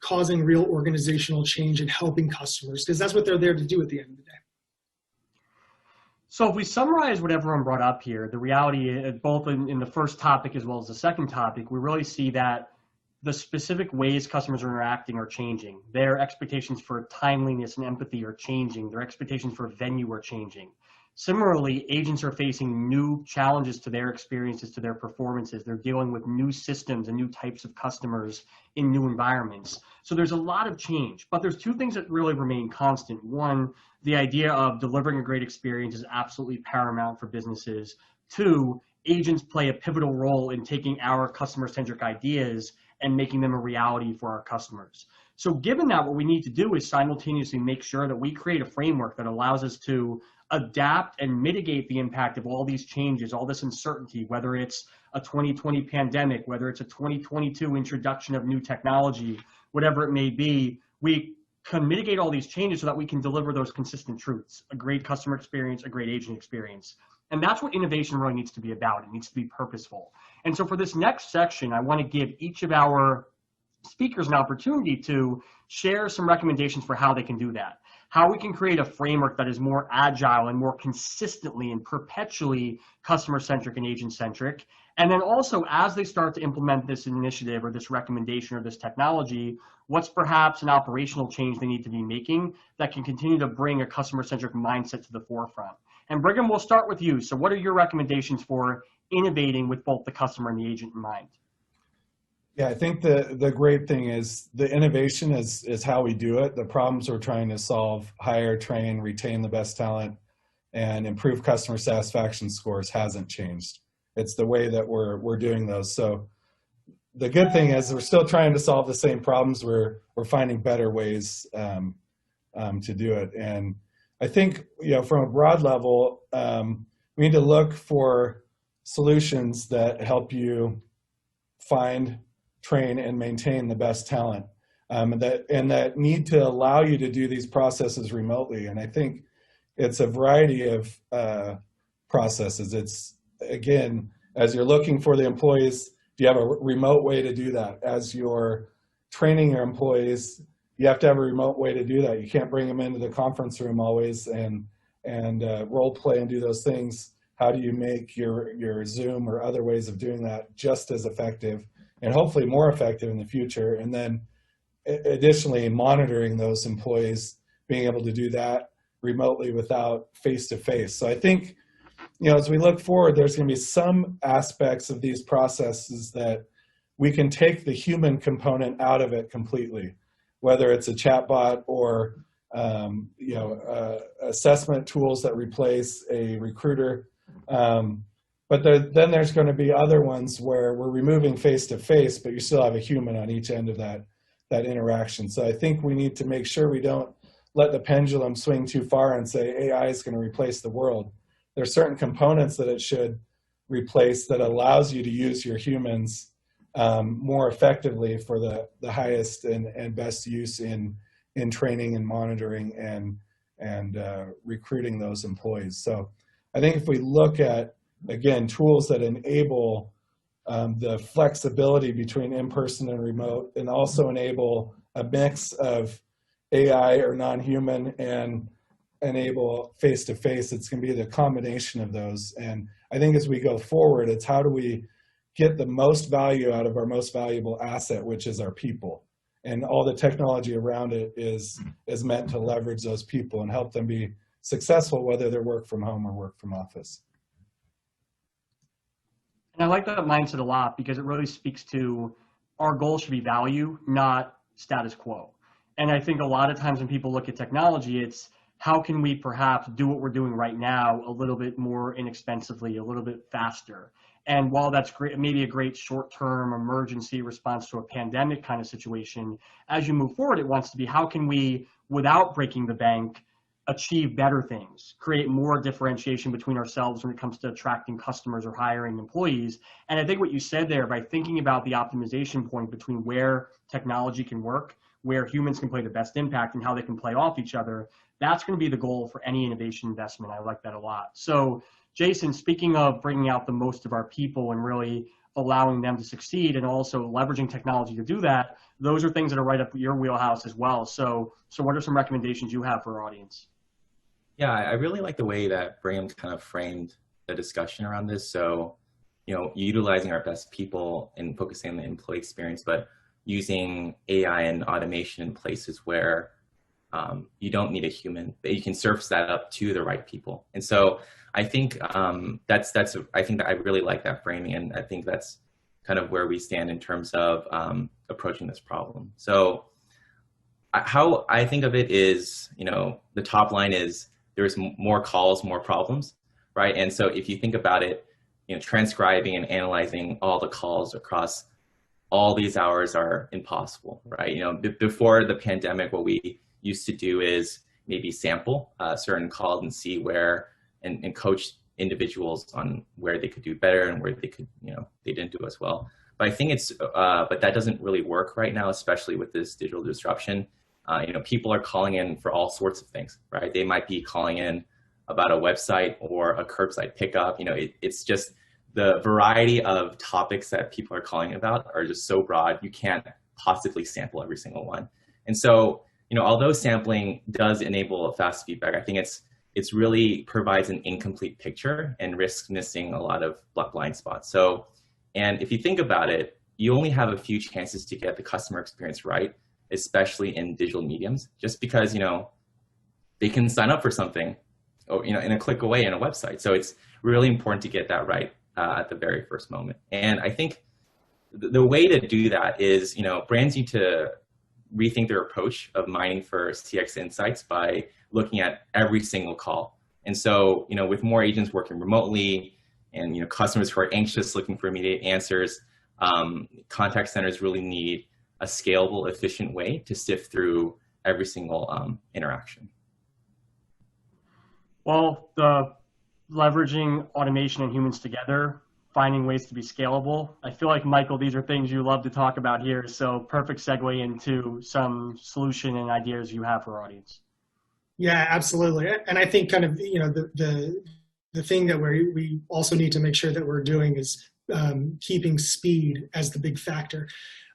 causing real organizational change and helping customers, because that's what they're there to do at the end of the day. So if we summarize what everyone brought up here, the reality, both in the first topic as well as the second topic, we really see that the specific ways customers are interacting are changing. Their expectations for timeliness and empathy are changing. Their expectations for venue are changing. Similarly, agents are facing new challenges to their experiences, to their performances. They're dealing with new systems and new types of customers in new environments. So there's a lot of change, but there's two things that really remain constant. One, the idea of delivering a great experience is absolutely paramount for businesses. Two, agents play a pivotal role in taking our customer-centric ideas and making them a reality for our customers. So given that, what we need to do is simultaneously make sure that we create a framework that allows us to adapt and mitigate the impact of all these changes, all this uncertainty, whether it's a 2020 pandemic, whether it's a 2022 introduction of new technology, whatever it may be. We can mitigate all these changes so that we can deliver those consistent truths, a great customer experience, a great agent experience. And that's what innovation really needs to be about. It needs to be purposeful. And so for this next section, I want to give each of our speakers an opportunity to share some recommendations for how they can do that, how we can create a framework that is more agile and more consistently and perpetually customer-centric and agent-centric. And then also, as they start to implement this initiative or this recommendation or this technology, what's perhaps an operational change they need to be making that can continue to bring a customer-centric mindset to the forefront. And Brigham, we'll start with you. So what are your recommendations for innovating with both the customer and the agent in mind? Yeah, I think the great thing is the innovation is how we do it. The problems we're trying to solve, hire, train, retain the best talent, and improve customer satisfaction scores hasn't changed. It's the way that we're doing those. So the good thing is we're still trying to solve the same problems. We're finding better ways to do it. And I think, from a broad level, we need to look for solutions that help you find, train, and maintain the best talent, that need to allow you to do these processes remotely. And I think it's a variety of processes. It's, again, as you're looking for the employees, do you have a remote way to do that? As you're training your employees, you have to have a remote way to do that. You can't bring them into the conference room always and role play and do those things. How do you make your Zoom or other ways of doing that just as effective and hopefully more effective in the future? And then additionally, monitoring those employees, being able to do that remotely without face-to-face. So I think, as we look forward, there's going to be some aspects of these processes that we can take the human component out of it completely, whether it's a chatbot or assessment tools that replace a recruiter. But then there's going to be other ones where we're removing face-to-face, but you still have a human on each end of that interaction. So I think we need to make sure we don't let the pendulum swing too far and say AI is going to replace the world. There's certain components that it should replace that allows you to use your humans more effectively for the highest and best use in training and monitoring and recruiting those employees. So I think if we look at, again, tools that enable the flexibility between in-person and remote, and also enable a mix of AI or non-human and enable face-to-face, it's going to be the combination of those. And I think as we go forward, it's how do we get the most value out of our most valuable asset, which is our people. And all the technology around it is meant to leverage those people and help them be successful, whether they work from home or work from office. And I like that mindset a lot because it really speaks to our goal should be value, not status quo. And I think a lot of times when people look at technology, it's how can we perhaps do what we're doing right now a little bit more inexpensively, a little bit faster. And while that's great, maybe a great short-term emergency response to a pandemic kind of situation, as you move forward, it wants to be how can we, without breaking the bank, achieve better things, create more differentiation between ourselves when it comes to attracting customers or hiring employees. And I think what you said there, by thinking about the optimization point between where technology can work, where humans can play the best impact and how they can play off each other, that's going to be the goal for any innovation investment. I like that a lot. So Jason, speaking of bringing out the most of our people and really allowing them to succeed and also leveraging technology to do that, those are things that are right up your wheelhouse as well. So what are some recommendations you have for our audience? Yeah, I really like the way that Brigham kind of framed the discussion around this. So, utilizing our best people and focusing on the employee experience, but using AI and automation in places where you don't need a human, but you can surface that up to the right people. And so I think I think that I really like that framing, and I think that's kind of where we stand in terms of approaching this problem. So how I think of it is, the top line is there's more calls, more problems, right? And so if you think about it, transcribing and analyzing all the calls across all these hours are impossible, right? Before the pandemic, what we used to do is maybe sample certain calls and see where, and coach individuals on where they could do better and where they could, they didn't do as well. But I think but that doesn't really work right now, especially with this digital disruption. People are calling in for all sorts of things, right? They might be calling in about a website or a curbside pickup. It's just the variety of topics that people are calling about are just so broad, you can't possibly sample every single one. And so, although sampling does enable a fast feedback, I think it's really provides an incomplete picture and risks missing a lot of blind spots. So, and if you think about it, you only have a few chances to get the customer experience right, especially in digital mediums, just because, they can sign up for something, or, in a click away in a website. So it's really important to get that right at the very first moment. And I think the way to do that is, brands need to rethink their approach of mining for CX insights by looking at every single call. And so, with more agents working remotely and customers who are anxious, looking for immediate answers. Contact centers really need a scalable, efficient way to sift through every single interaction. Well, the leveraging automation and humans together, finding ways to be scalable. I feel like, Michael, these are things you love to talk about here. So perfect segue into some solution and ideas you have for our audience. Yeah, absolutely. And I think kind of, the thing that we also need to make sure that we're doing is keeping speed as the big factor.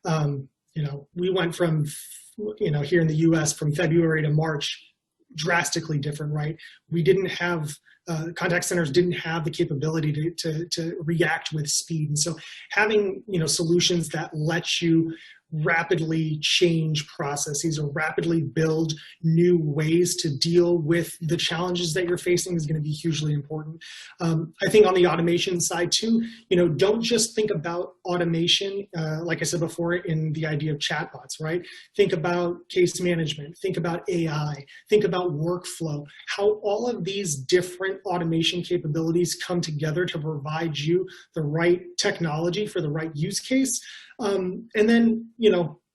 We went from, here in the US from February to March, drastically different, right? We didn't have, contact centers didn't have the capability to react with speed. And so having, solutions that let you rapidly change processes or rapidly build new ways to deal with the challenges that you're facing is going to be hugely important. I think on the automation side too, don't just think about automation, like I said before, in the idea of chatbots, right? Think about case management, think about AI, think about workflow, how all of these different automation capabilities come together to provide you the right technology for the right use case. And then,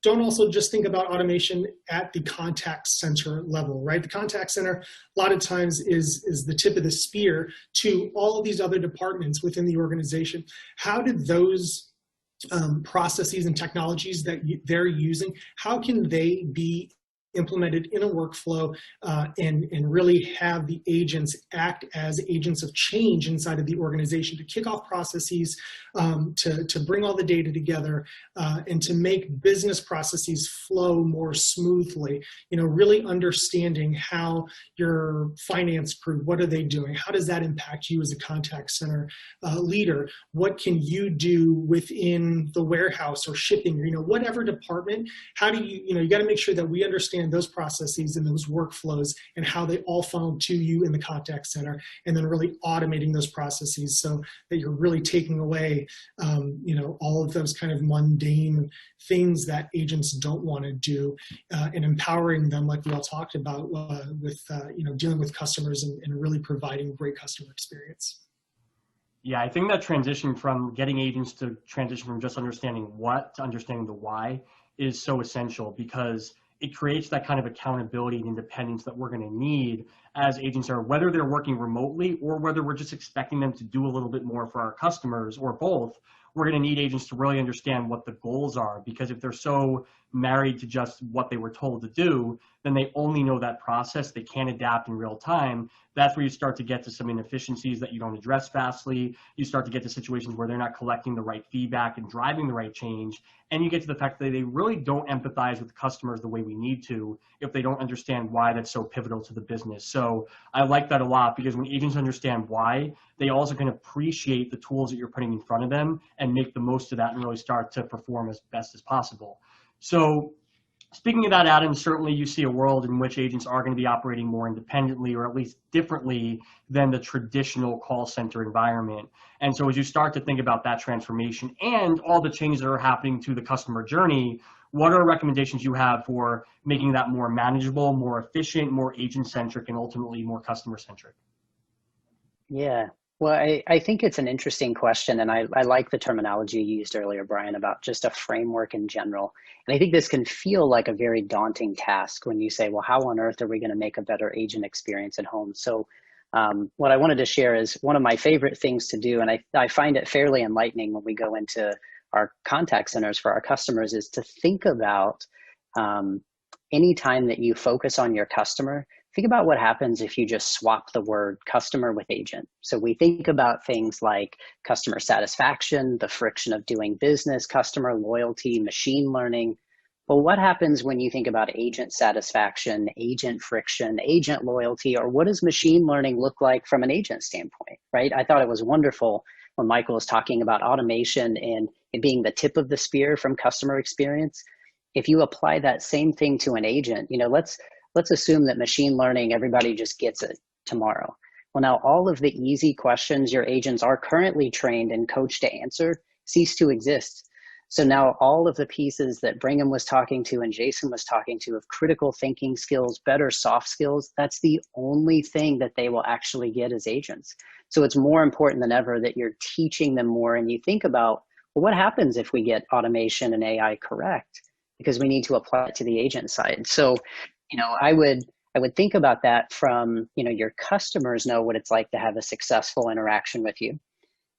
don't also just think about automation at the contact center level, right? The contact center, a lot of times, is the tip of the spear to all of these other departments within the organization. How did those processes and technologies that they're using, how can they be implemented in a workflow and really have the agents act as agents of change inside of the organization to kick off processes, to bring all the data together, and to make business processes flow more smoothly. Really understanding how your finance group, what are they doing? How does that impact you as a contact center leader? What can you do within the warehouse or shipping, whatever department? How do you got to make sure that we understand those processes and those workflows and how they all funnel to you in the contact center, and then really automating those processes so that you're really taking away, all of those kind of mundane things that agents don't want to do, and empowering them, like we all talked about, with dealing with customers and really providing great customer experience. Yeah, I think that transition from getting agents to transition from just understanding what to understanding the why is so essential, because it creates that kind of accountability and independence that we're going to need as agents are, whether they're working remotely or whether we're just expecting them to do a little bit more for our customers, or both. We're going to need agents to really understand what the goals are, because if they're so married to just what they were told to do, then they only know that process. They can't adapt in real time. That's where you start to get to some inefficiencies that you don't address fastly. You start to get to situations where they're not collecting the right feedback and driving the right change. And you get to the fact that they really don't empathize with customers the way we need to if they don't understand why that's so pivotal to the business. So I like that a lot, because when agents understand why, they also can appreciate the tools that you're putting in front of them and make the most of that and really start to perform as best as possible. So speaking of that, Adam, certainly you see a world in which agents are going to be operating more independently, or at least differently than the traditional call center environment. And so as you start to think about that transformation and all the changes that are happening to the customer journey, what are recommendations you have for making that more manageable, more efficient, more agent-centric, and ultimately more customer-centric? Yeah. Well, I think it's an interesting question, and I like the terminology you used earlier, Brian, about just a framework in general. And I think this can feel like a very daunting task when you say, well, how on earth are we going to make a better agent experience at home? So what I wanted to share is one of my favorite things to do, and I find it fairly enlightening when we go into our contact centers for our customers, is to think about any time that you focus on your customer, think about what happens if you just swap the word customer with agent. So we think about things like customer satisfaction, the friction of doing business, customer loyalty, machine learning. But what happens when you think about agent satisfaction, agent friction, agent loyalty, or what does machine learning look like from an agent standpoint, right? I thought it was wonderful when Michael was talking about automation and it being the tip of the spear from customer experience. If you apply that same thing to an agent, let's assume that machine learning, everybody just gets it tomorrow. Well, now all of the easy questions your agents are currently trained and coached to answer cease to exist. So now all of the pieces that Brigham was talking to and Jason was talking to of critical thinking skills, better soft skills, that's the only thing that they will actually get as agents. So it's more important than ever that you're teaching them more, and you think about, well, what happens if we get automation and AI correct? Because we need to apply it to the agent side. So, I would think about that from, your customers know what it's like to have a successful interaction with you.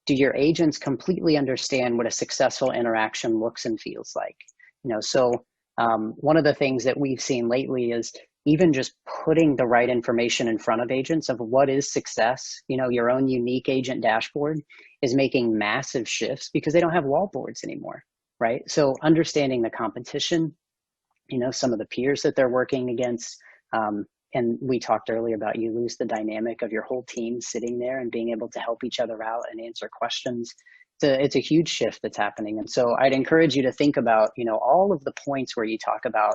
Do your agents completely understand what a successful interaction looks and feels like? One of the things that we've seen lately is even just putting the right information in front of agents of what is success, your own unique agent dashboard is making massive shifts because they don't have wallboards anymore, right? So understanding the competition, some of the peers that they're working against, and we talked earlier about you lose the dynamic of your whole team sitting there and being able to help each other out and answer questions. It's a huge shift that's happening. And so I'd encourage you to think about, all of the points where you talk about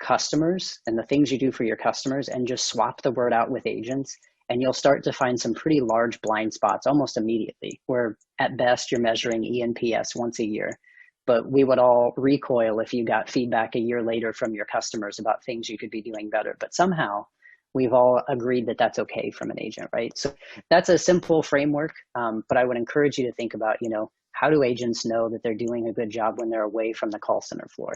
customers and the things you do for your customers, and just swap the word out with agents. And you'll start to find some pretty large blind spots almost immediately, where at best you're measuring ENPS once a year. But we would all recoil if you got feedback a year later from your customers about things you could be doing better. But somehow we've all agreed that that's okay from an agent, right? So that's a simple framework, but I would encourage you to think about, how do agents know that they're doing a good job when they're away from the call center floor?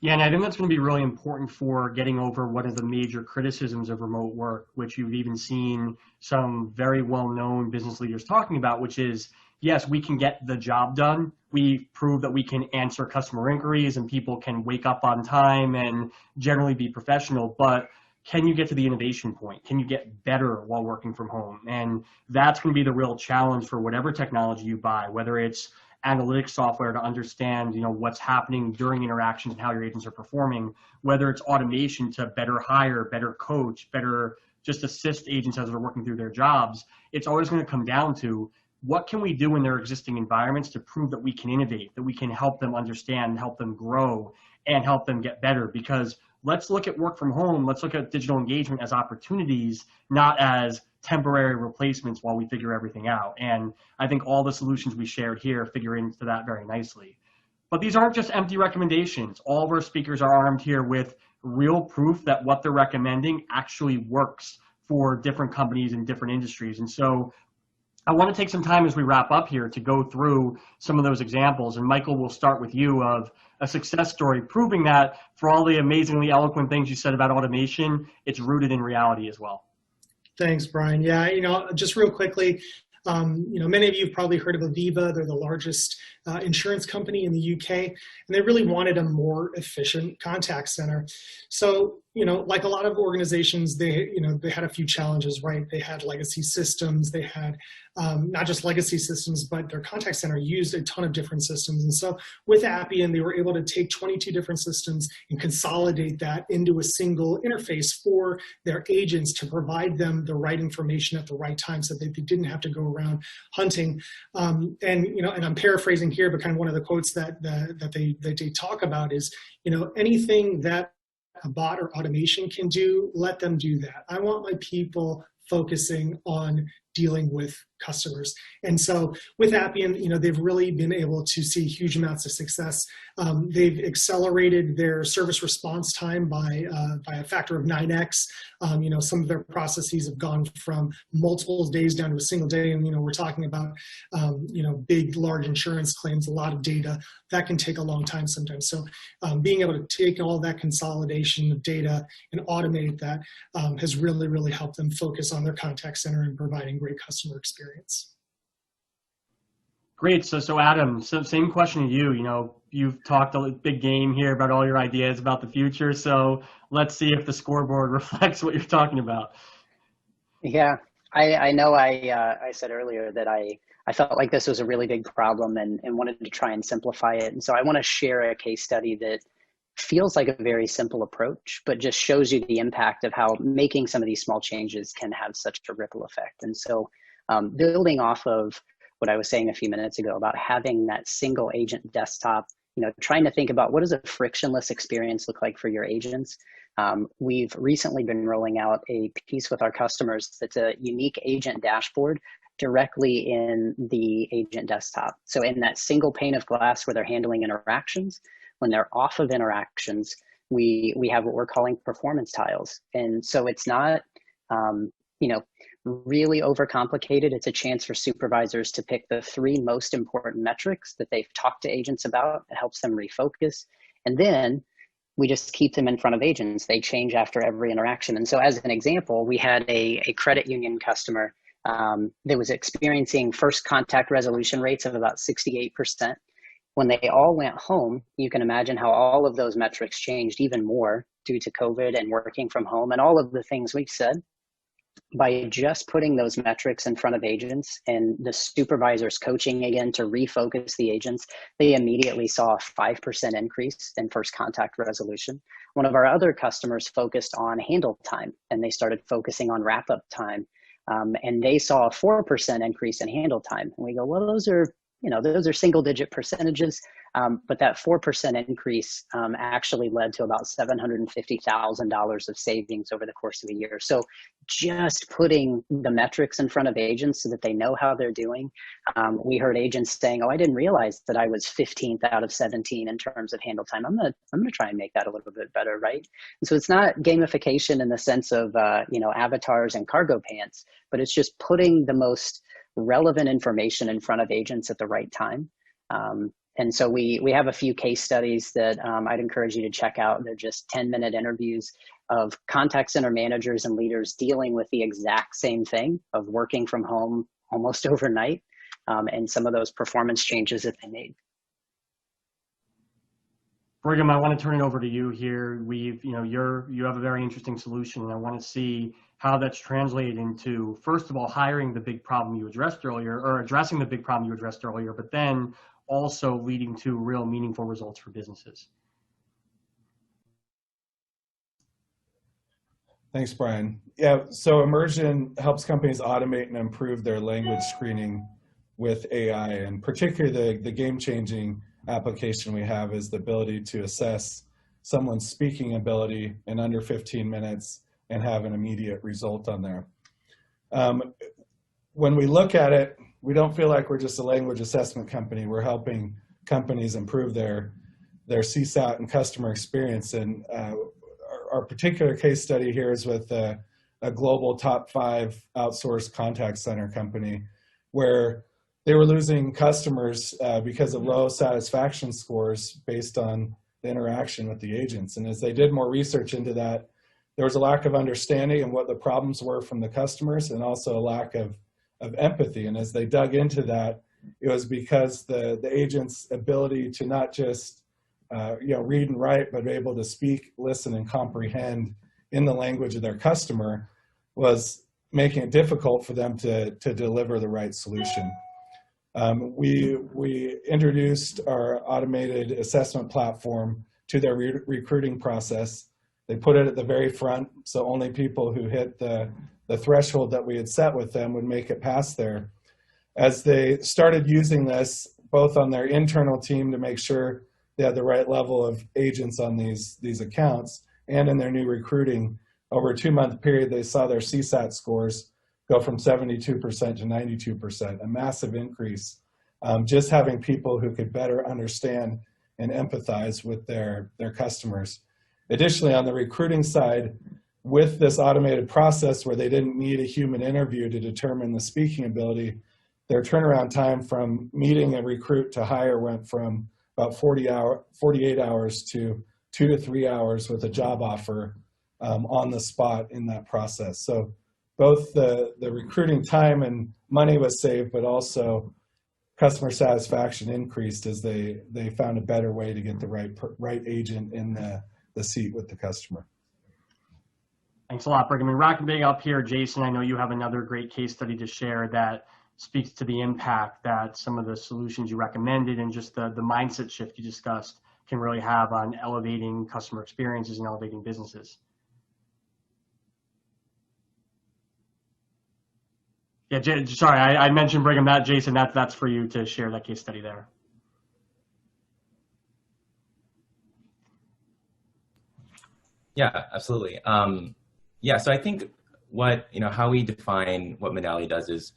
Yeah, and I think that's going to be really important for getting over one of the major criticisms of remote work, which you've even seen some very well-known business leaders talking about, which is, yes, we can get the job done. We prove that we can answer customer inquiries and people can wake up on time and generally be professional, but can you get to the innovation point? Can you get better while working from home? And that's going to be the real challenge for whatever technology you buy, whether it's analytics software to understand, what's happening during interactions and how your agents are performing, whether it's automation to better hire, better coach, better just assist agents as they're working through their jobs. It's always going to come down to what can we do in their existing environments to prove that we can innovate, that we can help them understand, help them grow, and help them get better. Because let's look at work from home, let's look at digital engagement as opportunities, not as temporary replacements while we figure everything out. And I think all the solutions we shared here figure into that very nicely. But these aren't just empty recommendations. All of our speakers are armed here with real proof that what they're recommending actually works for different companies and different industries. And so I want to take some time as we wrap up here to go through some of those examples. And Michael, we'll start with you of a success story proving that for all the amazingly eloquent things you said about automation, it's rooted in reality as well. Thanks, Brian. Yeah, just real quickly, many of you have probably heard of Aviva. They're the largest insurance company in the UK, and they really wanted a more efficient contact center. So, like a lot of organizations, they had a few challenges, right? They had legacy systems. They had not just legacy systems, but their contact center used a ton of different systems. And so with Appian, they were able to take 22 different systems and consolidate that into a single interface for their agents to provide them the right information at the right time so that they didn't have to go around hunting. And I'm paraphrasing here, but kind of one of the quotes that they talk about is, anything that a bot or automation can do, let them do that. I want my people focusing on dealing with customers. And so with Appian, they've really been able to see huge amounts of success. They've accelerated their service response time by a factor of 9x. Some of their processes have gone from multiple days down to a single day. And, we're talking about, big, large insurance claims, a lot of data that can take a long time sometimes. So being able to take all that consolidation of data and automate that has really, really helped them focus on their contact center and providing great customer experience. Great. So Adam, same question to you. You've talked a big game here about all your ideas about the future. So let's see if the scoreboard reflects what you're talking about. Yeah, I know I said earlier that I felt like this was a really big problem and wanted to try and simplify it. And so I want to share a case study that feels like a very simple approach, but just shows you the impact of how making some of these small changes can have such a ripple effect. And so building off of what I was saying a few minutes ago about having that single agent desktop, trying to think about what does a frictionless experience look like for your agents. We've recently been rolling out a piece with our customers that's a unique agent dashboard directly in the agent desktop. So in that single pane of glass where they're handling interactions, when they're off of interactions, we have what we're calling performance tiles. And so it's not, really overcomplicated. It's a chance for supervisors to pick the 3 most important metrics that they've talked to agents about. It helps them refocus. And then we just keep them in front of agents. They change after every interaction. And so as an example, we had a credit union customer that was experiencing first contact resolution rates of about 68%. When they all went home, you can imagine how all of those metrics changed even more due to COVID and working from home and all of the things we've said. By just putting those metrics in front of agents and the supervisors coaching again to refocus the agents, they immediately saw a 5% increase in first contact resolution. One of our other customers focused on handle time, and they started focusing on wrap-up time. And they saw a 4% increase in handle time. And we go, well, those are single-digit percentages, but that 4% increase actually led to about $750,000 of savings over the course of a year. So just putting the metrics in front of agents so that they know how they're doing. We heard agents saying, "Oh, I didn't realize that I was 15th out of 17 in terms of handle time. I'm gonna try and make that a little bit better, right?" And so it's not gamification in the sense of avatars and cargo pants, but it's just putting the most relevant information in front of agents at the right time. And so we have a few case studies that I'd encourage you to check out. They're just 10-minute interviews of contact center managers and leaders dealing with the exact same thing of working from home almost overnight and some of those performance changes that they made. Brigham, I want to turn it over to you here. You have a very interesting solution, and I want to see how that's translated into, first of all, hiring the big problem you addressed earlier, or addressing the big problem you addressed earlier, but then also leading to real meaningful results for businesses. Thanks, Brian. Yeah, so Immersion helps companies automate and improve their language screening with AI, and particularly the game-changing application we have is the ability to assess someone's speaking ability in under 15 minutes and have an immediate result on there. When we look at it, we don't feel like we're just a language assessment company. We're helping companies improve their CSAT and customer experience. And our particular case study here is with a global top 5 outsourced contact center company where they were losing customers because of low satisfaction scores based on the interaction with the agents. And as they did more research into that, there was a lack of understanding of what the problems were from the customers and also a lack of empathy. And as they dug into that, it was because the agent's ability to not just read and write, but be able to speak, listen, and comprehend in the language of their customer was making it difficult for them to deliver the right solution. We introduced our automated assessment platform to their recruiting process. They put it at the very front, so only people who hit the threshold that we had set with them would make it past there. As they started using this, both on their internal team to make sure they had the right level of agents on these accounts, and in their new recruiting, over a 2-month period, they saw their CSAT scores go from 72% to 92%, a massive increase. Just having people who could better understand and empathize with their customers. Additionally, on the recruiting side, with this automated process where they didn't need a human interview to determine the speaking ability, their turnaround time from meeting a recruit to hire went from about 48 hours to 2 to 3 hours with a job offer on the spot in that process. So both the recruiting time and money was saved, but also customer satisfaction increased as they found a better way to get the right agent in the seat with the customer. Thanks a lot, Brigham. And wrapping up here, Jason, I know you have another great case study to share that speaks to the impact that some of the solutions you recommended and just the mindset shift you discussed can really have on elevating customer experiences and elevating businesses. Yeah, sorry, I mentioned Brigham. Jason, that's for you to share that case study there. Yeah, absolutely. So I think how we define what Modality does is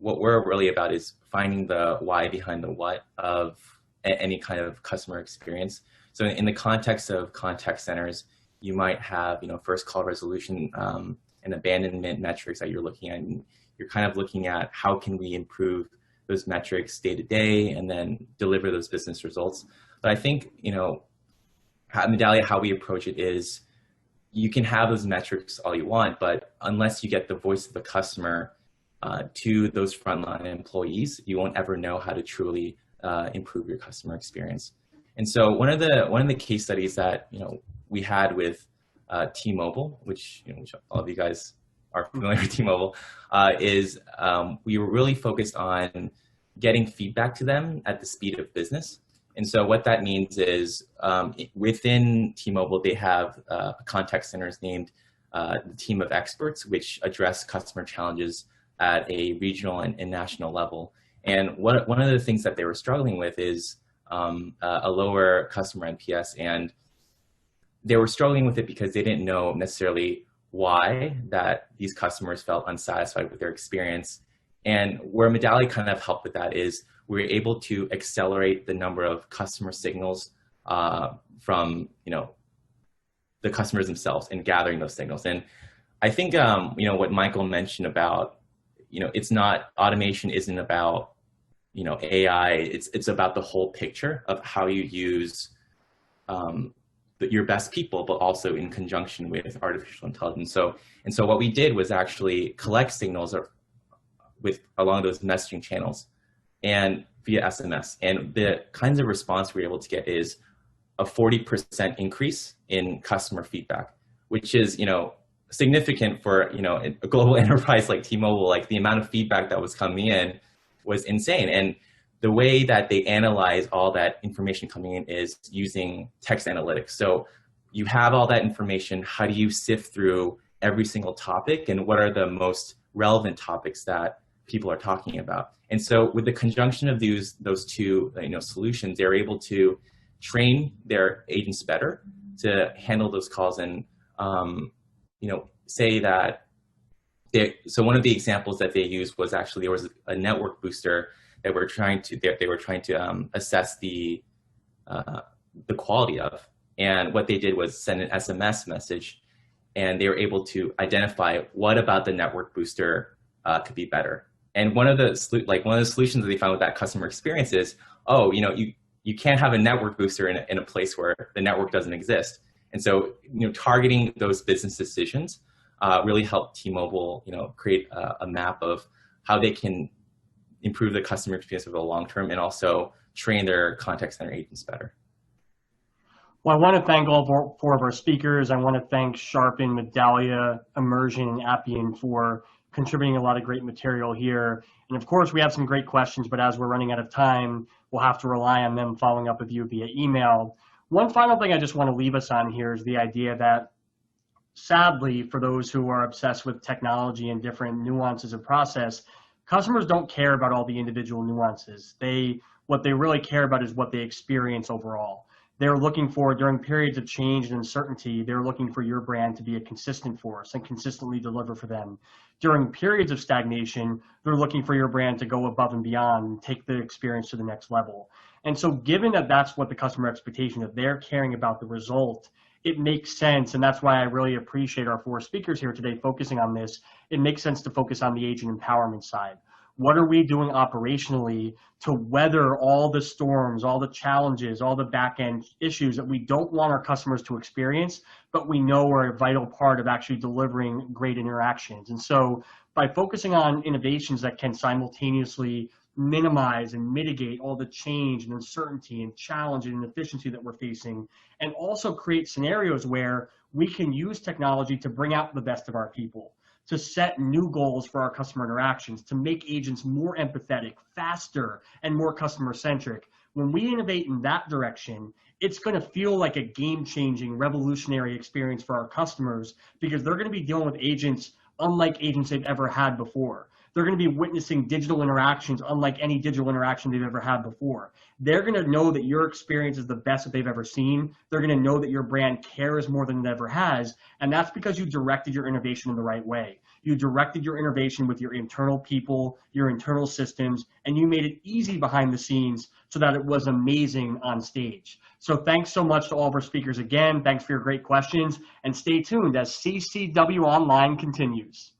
what we're really about is finding the why behind the what of any kind of customer experience. So in the context of contact centers, you might have, first call resolution and abandonment metrics that you're looking at. And you're kind of looking at how can we improve those metrics day to day and then deliver those business results. But I think, at Medallia, how we approach it is you can have those metrics all you want, but unless you get the voice of the customer to those frontline employees, you won't ever know how to truly improve your customer experience. And so one of the case studies that we had with T-Mobile, which all of you guys are familiar with T-Mobile, is we were really focused on getting feedback to them at the speed of business. And so what that means is within T-Mobile, they have contact centers named the Team of Experts, which address customer challenges at a regional and national level. And one of the things that they were struggling with is a lower customer NPS, and they were struggling with it because they didn't know necessarily why that these customers felt unsatisfied with their experience. And where Modality kind of helped with that is we were able to accelerate the number of customer signals from the customers themselves and gathering those signals. And I think what Michael mentioned about it's not, automation isn't about AI. It's about the whole picture of how you use your best people, but also in conjunction with artificial intelligence. So what we did was actually collect signals along those messaging channels and via SMS. And the kinds of response we were able to get is a 40% increase in customer feedback, which is, significant for, a global enterprise like T-Mobile. Like, the amount of feedback that was coming in was insane. And the way that they analyze all that information coming in is using text analytics. So you have all that information. How do you sift through every single topic, and what are the most relevant topics that people are talking about? And so with the conjunction of those two solutions, they're able to train their agents better to handle those calls and say that so one of the examples that they used was actually there was a network booster that they were trying to assess the quality of. And what they did was send an SMS message, and they were able to identify what about the network booster could be better. And one of the solutions that they found with that customer experience is, you can't have a network booster in a place where the network doesn't exist. And so, targeting those business decisions really helped T-Mobile, create a map of how they can improve the customer experience over the long term and also train their contact center agents better. Well, I want to thank all four of our speakers. I want to thank Sharpen, Medallia, Immersion, and Appian for contributing a lot of great material here. And of course, we have some great questions, but as we're running out of time, we'll have to rely on them following up with you via email. One final thing I just want to leave us on here is the idea that, sadly, for those who are obsessed with technology and different nuances of process, customers don't care about all the individual nuances. What they really care about is what they experience overall. They're looking for, during periods of change and uncertainty, they're looking for your brand to be a consistent force and consistently deliver for them. During periods of stagnation, they're looking for your brand to go above and beyond and take the experience to the next level. And so given that that's what the customer expectation, that they're caring about the result, it makes sense, and that's why I really appreciate our four speakers here today focusing on this. It makes sense to focus on the agent empowerment side. What are we doing operationally to weather all the storms, all the challenges, all the back-end issues that we don't want our customers to experience, but we know are a vital part of actually delivering great interactions? And so by focusing on innovations that can simultaneously minimize and mitigate all the change and uncertainty and challenge and inefficiency that we're facing, and also create scenarios where we can use technology to bring out the best of our people, to set new goals for our customer interactions, to make agents more empathetic, faster, and more customer-centric. When we innovate in that direction, it's going to feel like a game-changing, revolutionary experience for our customers, because they're going to be dealing with agents unlike agents they've ever had before. They're going to be witnessing digital interactions unlike any digital interaction they've ever had before. They're going to know that your experience is the best that they've ever seen. They're going to know that your brand cares more than it ever has. And that's because you directed your innovation in the right way. You directed your innovation with your internal people, your internal systems, and you made it easy behind the scenes so that it was amazing on stage. So thanks so much to all of our speakers again. Thanks for your great questions, and stay tuned as CCW Online continues.